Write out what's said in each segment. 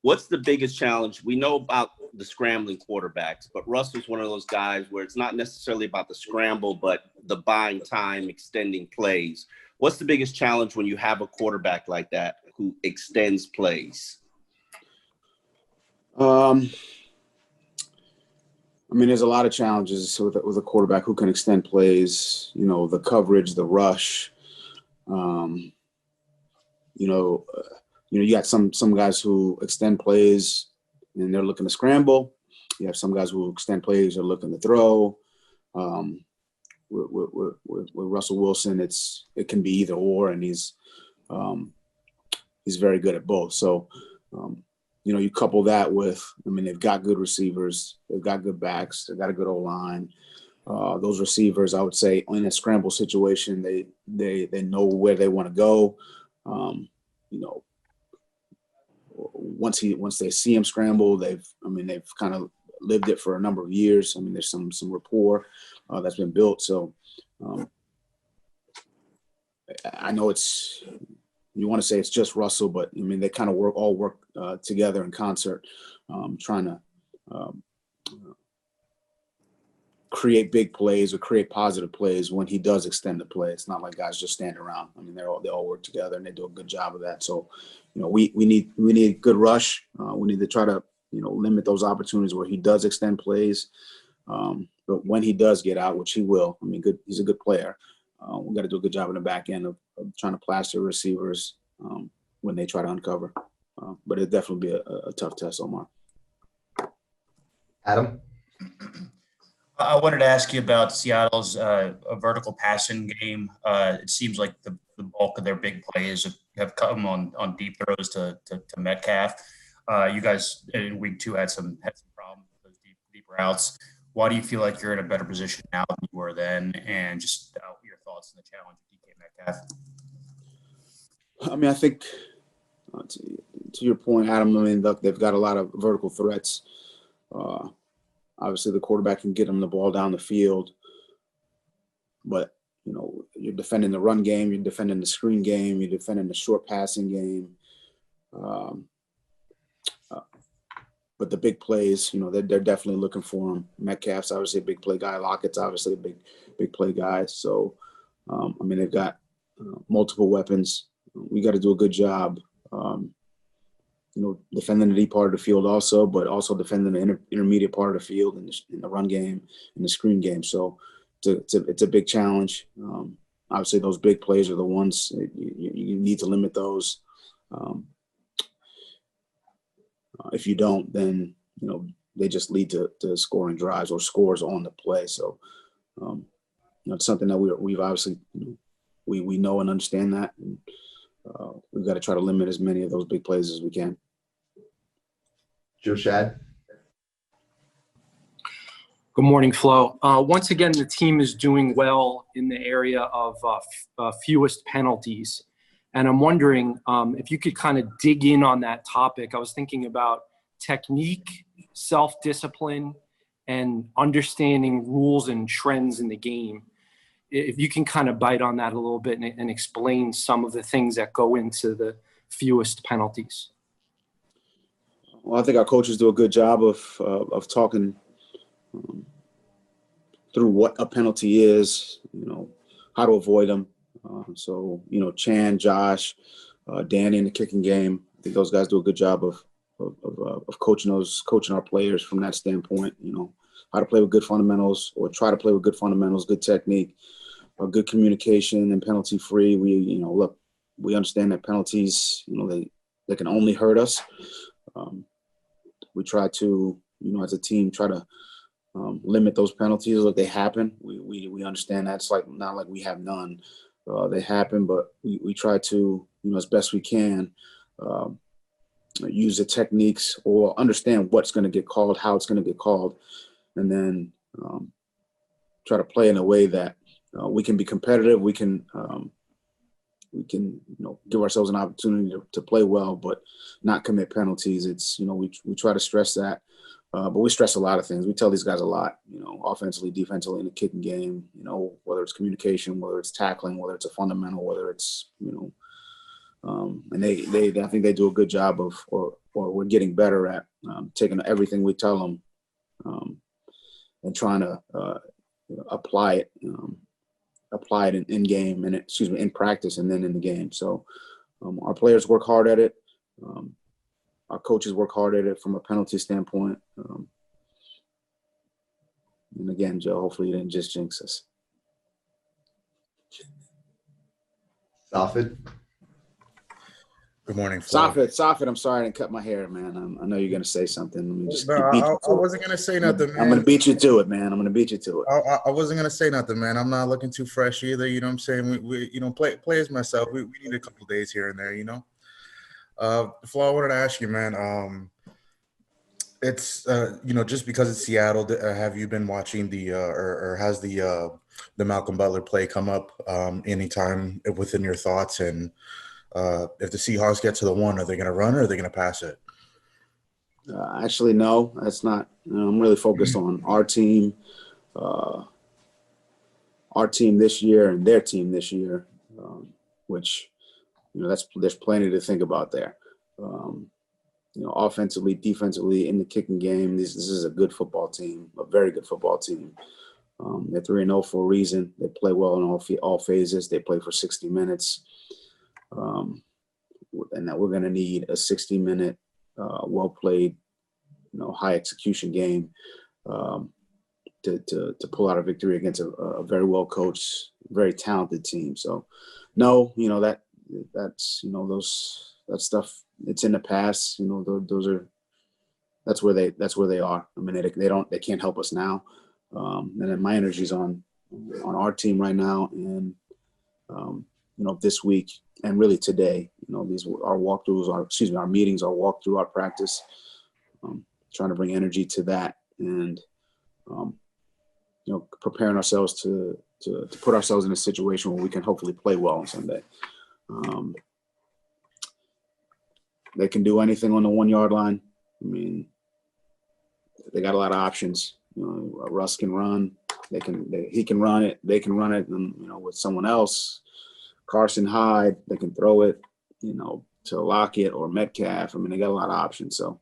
What's the biggest challenge? We know about the scrambling quarterbacks, but Russell's one of those guys where it's not necessarily about the scramble, but the buying time, extending plays. What's the biggest challenge when you have a quarterback like that who extends plays? I mean, there's a lot of challenges with a quarterback who can extend plays, the coverage, the rush. You got some guys who extend plays and they're looking to scramble. You have some guys who extend plays, they're looking to throw. With Russell Wilson, it can be either or, and he's very good at both. So, you couple that with, they've got good receivers, they've got good backs, they've got a good O-line. Those receivers, I would say, in a scramble situation, they know where they want to go. Once they see him scramble, they've kind of lived it for a number of years. There's some rapport that's been built. So I know you want to say it's just Russell, but they kind of all work together in concert, trying to create big plays or create positive plays when he does extend the play. It's not like guys just stand around. they all work together and they do a good job of that. So, we need good rush. We need to try to, limit those opportunities where he does extend plays. But when he does get out, which he will, he's a good player. We got to do a good job in the back end of trying to plaster receivers when they try to uncover. But it'd definitely be a tough test, Omar. Adam? I wanted to ask you about Seattle's vertical passing game. It seems like the bulk of their big plays have come on deep throws to Metcalf. You guys in week 2 had some problems with those deep routes. Why do you feel like you're in a better position now than you were then? And just your thoughts on the challenge of DK Metcalf. I think to your point, Adam, they've got a lot of vertical threats. Obviously, the quarterback can get them the ball down the field, but you're defending the run game, you're defending the screen game, you're defending the short passing game. But the big plays, they're definitely looking for him. Metcalf's obviously a big play guy. Lockett's obviously a big play guy. So, they've got multiple weapons. We got to do a good job, defending the deep part of the field also, but also defending the intermediate part of the field in the run game and the screen game. So it's a big challenge. Obviously, those big plays are the ones you need to limit those. If you don't, then they just lead to scoring drives or scores on the play. So it's something that we've obviously we know and understand that, and we've got to try to limit as many of those big plays as we can. Joe Shad. Good morning, Flo. Once again, the team is doing well in the area of fewest penalties. And I'm wondering if you could kind of dig in on that topic. I was thinking about technique, self-discipline, and understanding rules and trends in the game. If you can kind of bite on that a little bit and explain some of the things that go into the fewest penalties. Well, I think our coaches do a good job of talking through what a penalty is, how to avoid them. So, Chan, Josh, Danny in the kicking game, I think those guys do a good job of coaching our players from that standpoint, how to play with good fundamentals or try to play with good fundamentals, good technique, good communication and penalty free. We understand that penalties, they can only hurt us. We try to, as a team, try to limit those penalties. Like, they happen. We understand that. It's not like we have none. They happen, but we try to, as best we can, use the techniques or understand what's going to get called, how it's going to get called, and then try to play in a way that we can be competitive. We can give ourselves an opportunity to play well, but not commit penalties. It's, we try to stress that, but we stress a lot of things. We tell these guys a lot, offensively, defensively, in the kicking game, whether it's communication, whether it's tackling, whether it's a fundamental, whether it's, And they I think they do a good job of, or we're getting better at taking everything we tell them and trying to apply it in game and in practice and then in the game. So our players work hard at it. Our coaches work hard at it from a penalty standpoint. And again, Joe, hopefully you didn't just jinx us. Safid? Good morning, Flo. Safid, I'm sorry I didn't cut my hair, man. I know you're going to say something. Let me just No, beat you I wasn't going to say nothing, man. I'm going to beat you to it, man. I'm going to beat you to it. I wasn't going to say nothing, man. I'm not looking too fresh either. You know what I'm saying? We you know, players myself, we need a couple days here and there, you know? Flo, I wanted to ask you, man, it's, you know, just because it's Seattle, have you been watching or has the Malcolm Butler play come up anytime within your thoughts? And if the Seahawks get to the one, are they going to run or are they going to pass it? Actually, no, that's not. I'm really focused on our team this year and their team this year, which, you know, there's plenty to think about there. You know, offensively, defensively, in the kicking game, this is a good football team, a very good football team. They're 3-0 for a reason. They play well in all phases. They play for 60 minutes. And that we're going to need a 60-minute, well-played, you know, high execution game to pull out a victory against a very well-coached, very talented team. So, no, you know, that's you know, that stuff. It's in the past. You know, that's where they are. I mean, they can't help us now. And then my energy's on our team right now, and you know, this week and really today, you know, our meetings, our walkthrough, our practice, trying to bring energy to that, and you know, preparing ourselves to put ourselves in a situation where we can hopefully play well on Sunday. They can do anything on the 1 yard line. I mean, they got a lot of options. You know, Russ can run. He can run it. They can run it, and, you know, with someone else, Carson Hyde, they can throw it, you know, to Lockett or Metcalf. I mean, they got a lot of options. So,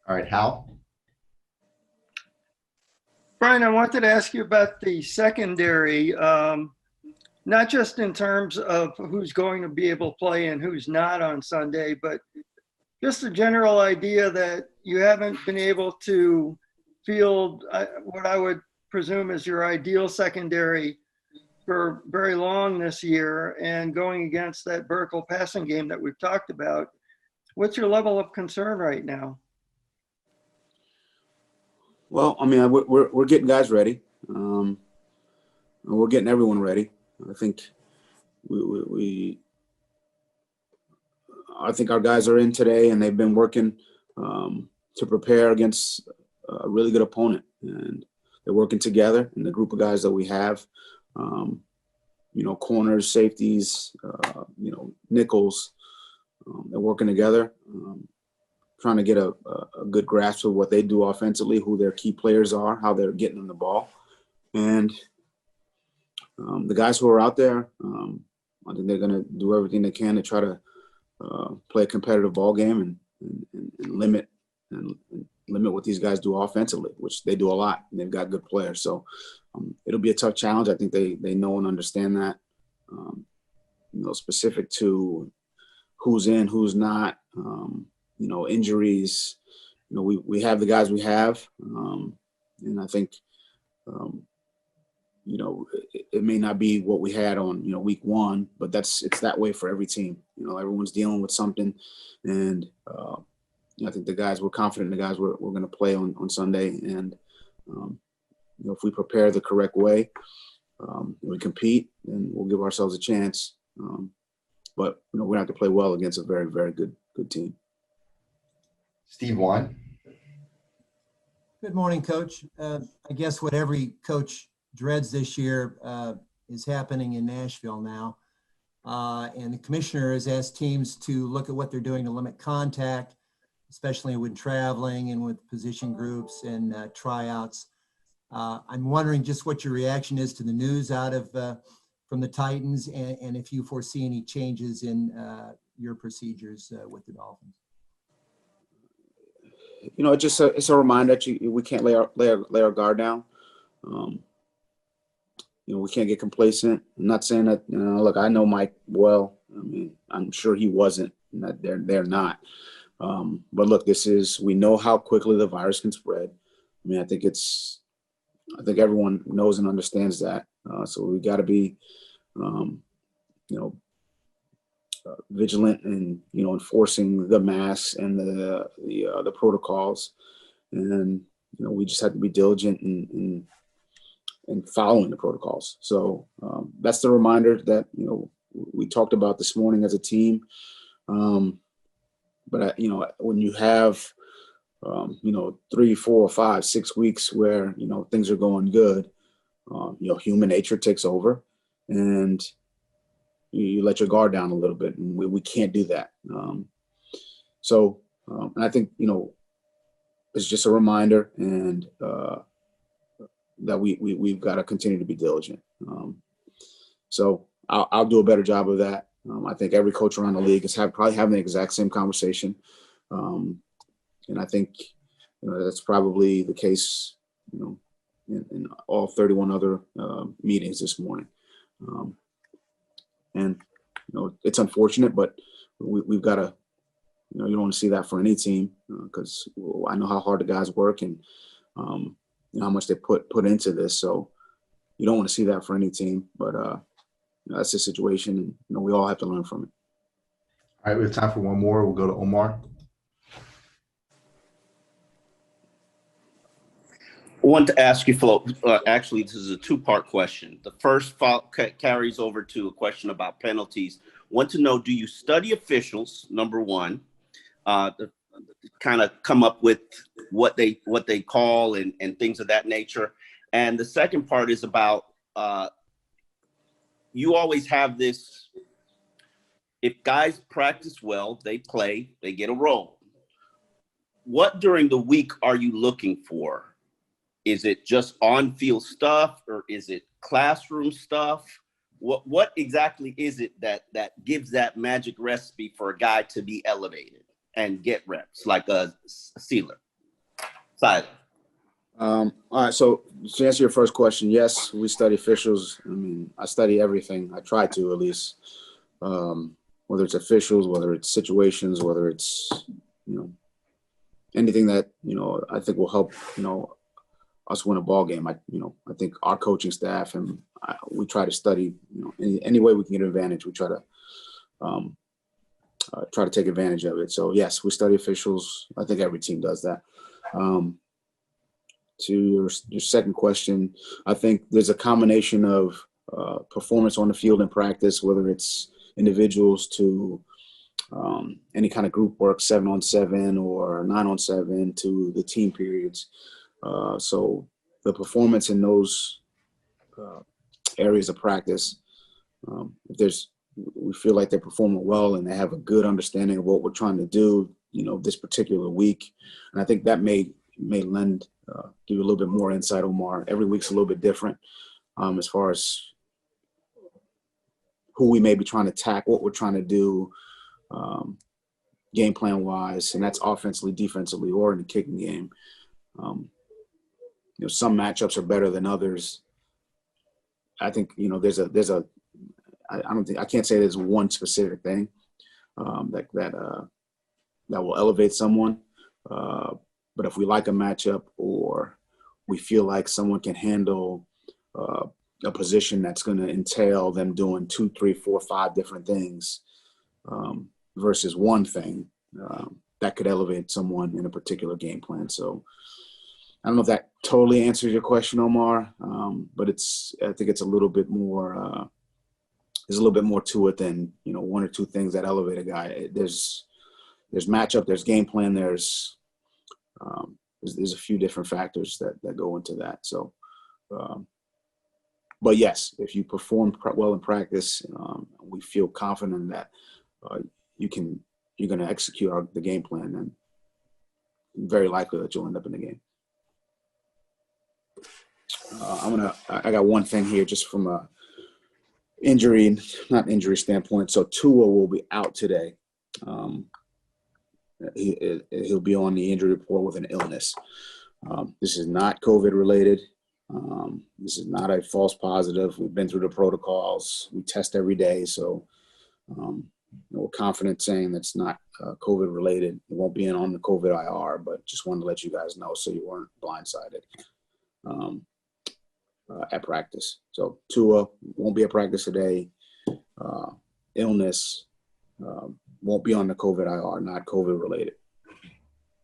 All right, Hal? Brian, I wanted to ask you about the secondary, not just in terms of who's going to be able to play and who's not on Sunday, but just the general idea that you haven't been able to field what I would presume is your ideal secondary for very long this year, and going against that vertical passing game that we've talked about. What's your level of concern right now? well, I mean, we're getting guys ready. We're getting everyone ready. I think I think our guys are in today, and they've been working to prepare against a really good opponent, and they're working together. And the group of guys that we have, you know, corners, safeties, you know, nickels, they're working together, trying to get a good grasp of what they do offensively, who their key players are, how they're getting them the ball, and the guys who are out there, I think they're going to do everything they can to try to play a competitive ball game and limit what these guys do offensively, which they do a lot, and they've got good players. So it'll be a tough challenge. I think they know and understand that. You know, specific to who's in, who's not, you know, injuries. You know, we have the guys we have, and I think. You know, it may not be what we had on, you know, week one, but it's that way for every team. You know, everyone's dealing with something, and I think we're confident in the guys we're going to play on Sunday, and you know, if we prepare the correct way, we compete, and we'll give ourselves a chance. But you know, we have to play well against a very, very good team. Steve Wine? Good morning, Coach. I guess what every coach dreads this year is happening in Nashville now. And the commissioner has asked teams to look at what they're doing to limit contact, especially when traveling and with position groups and tryouts. I'm wondering just what your reaction is to the news out of from the Titans, and if you foresee any changes in your procedures with the Dolphins. You know, it's a reminder that we can't lay our guard down. You know, we can't get complacent. I'm not saying that. You know, look, I know Mike well. I mean, I'm sure he wasn't. That they're not. But look, we know how quickly the virus can spread. I mean, I think everyone knows and understands that. So we got to be, you know, vigilant and, you know, enforcing the masks and the protocols. And, you know, we just have to be diligent in following the protocols. So that's the reminder that, you know, we talked about this morning as a team. But, you know, when you have, you know, 3, 4, 5, 6 weeks where, you know, things are going good, you know, human nature takes over and you let your guard down a little bit, and we can't do that. So and I think, you know, it's just a reminder, and that we've got to continue to be diligent. So I'll do a better job of that. I think every coach around the league is probably having the exact same conversation. And I think, you know, that's probably the case, you know, in all 31 other meetings this morning. And, you know, it's unfortunate, but we've got to, you know, you don't want to see that for any team, because I know how hard the guys work and, you know, how much they put into this. So you don't want to see that for any team, but you know, that's the situation, and, you know, we all have to learn from it. All right, we have time for one more. We'll go to Omar. I want to ask you, Flo, actually, this is a two-part question. The first carries over to a question about penalties. Want to know, do you study officials, number one, to kind of come up with what they call and things of that nature? And the second part is about, you always have this, if guys practice well, they play, they get a role. What during the week are you looking for? Is it just on-field stuff, or is it classroom stuff? What exactly is it that gives that magic recipe for a guy to be elevated and get reps like a Sealer? Silent. All right. So to answer your first question, yes, we study officials. I mean, I study everything. I try to, at least, whether it's officials, whether it's situations, whether it's, you know, anything that, you know, I think will help, you know, us win a ball game. I think our coaching staff and we try to study, you know, any way we can get an advantage. We try to take advantage of it. So yes, we study officials. I think every team does that. To your second question, I think there's a combination of performance on the field in practice, whether it's individuals to any kind of group work, 7-on-7 or 9-on-7, to the team periods. So the performance in those areas of practice, if we feel like they're performing well and they have a good understanding of what we're trying to do, you know, this particular week. And I think that may lend, give you a little bit more insight, Omar. Every week's a little bit different as far as who we may be trying to attack, what we're trying to do, game plan wise, and that's offensively, defensively, or in the kicking game. You know, some matchups are better than others. I think, you know, I can't say there's one specific thing that will elevate someone. But if we like a matchup, or we feel like someone can handle a position that's going to entail them doing 2, 3, 4, 5 different things versus one thing, that could elevate someone in a particular game plan. So I don't know if that totally answers your question, Omar, but I think it's a little bit more. There's a little bit more to it than, you know, 1 or 2 things that elevate a guy. There's matchup, there's game plan, there's a few different factors that go into that. So, but yes, if you perform well in practice, we feel confident that you're going to execute the game plan, then very likely that you'll end up in the game. I got one thing here just from injury, not injury standpoint. So Tua will be out today. He'll be on the injury report with an illness. This is not COVID related. This is not a false positive. We've been through the protocols. We test every day. So we're confident saying that's not COVID related. It won't be on the COVID IR, but just wanted to let you guys know so you weren't blindsided at practice. So Tua won't be at practice today. Illness won't be on the COVID IR, not COVID related.